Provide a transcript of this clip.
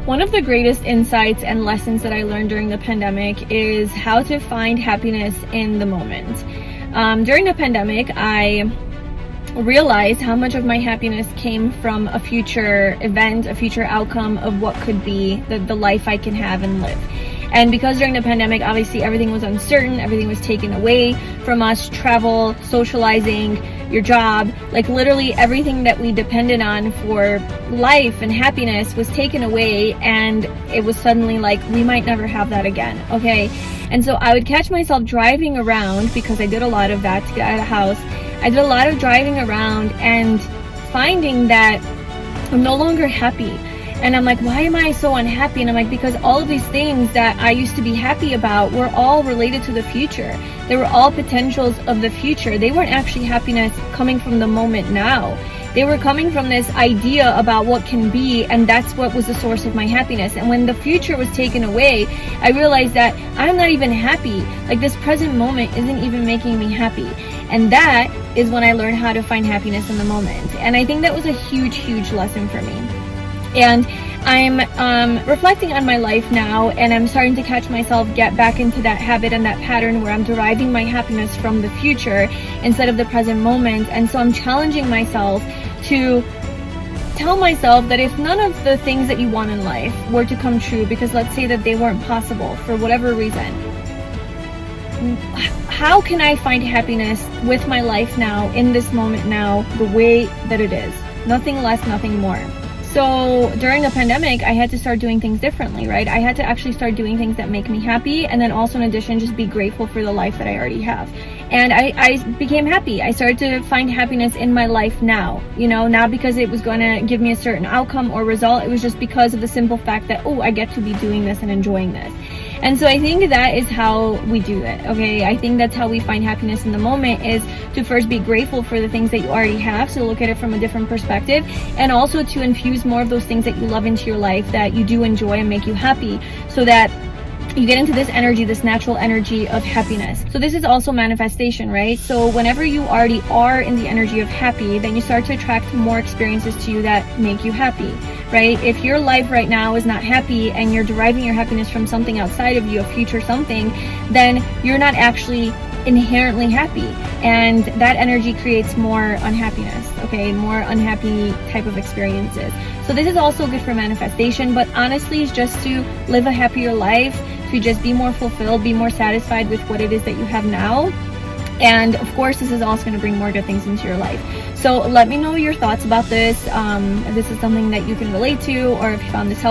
One of the greatest insights and lessons that I learned during the pandemic is how to find happiness in the moment. During the pandemic, I realized how much of my happiness came from a future event, a future outcome of what could be the life I can have and live. And because during the pandemic, obviously everything was uncertain, everything was taken away from us, travel, socializing, your job, like literally everything that we depended on for life and happiness was taken away, and it was suddenly like, we might never have that again, okay? And so I would catch myself driving around, because I did a lot of that to get out of the house. I did a lot of driving around and finding that I'm no longer happy. And I'm like, why am I so unhappy? And I'm like, because all of these things that I used to be happy about were all related to the future. They were all potentials of the future. They weren't actually happiness coming from the moment now. They were coming from this idea about what can be, and that's what was the source of my happiness. And when the future was taken away, I realized that I'm not even happy. Like, this present moment isn't even making me happy. And that is when I learned how to find happiness in the moment. And I think that was a huge, huge lesson for me. And I'm reflecting on my life now, and I'm starting to catch myself get back into that habit and that pattern where I'm deriving my happiness from the future instead of the present moment. And so I'm challenging myself to tell myself that if none of the things that you want in life were to come true, because let's say that they weren't possible for whatever reason, how can I find happiness with my life now, in this moment now, the way that it is? Nothing less, nothing more. So during the pandemic, I had to start doing things differently, right? I had to actually start doing things that make me happy, and then also in addition, just be grateful for the life that I already have. And I became happy. I started to find happiness in my life now, not because it was going to give me a certain outcome or result. It was just because of the simple fact that, oh, I get to be doing this and enjoying this. And so I think that is how we do it, okay? I think that's how we find happiness in the moment, is to first be grateful for the things that you already have, so look at it from a different perspective, and also to infuse more of those things that you love into your life, that you do enjoy and make you happy, so that you get into this energy, this natural energy of happiness. So this is also manifestation, right? So whenever you already are in the energy of happy, then you start to attract more experiences to you that make you happy, right? If your life right now is not happy and you're deriving your happiness from something outside of you, a future something, then you're not actually inherently happy, and that energy creates more unhappiness, okay, more unhappy type of experiences. So this is also good for manifestation, but honestly, it's just to live a happier life, to just be more fulfilled, be more satisfied with what it is that you have now. And of course, this is also going to bring more good things into your life. So let me know your thoughts about this, if this is something that you can relate to, or if you found this helpful.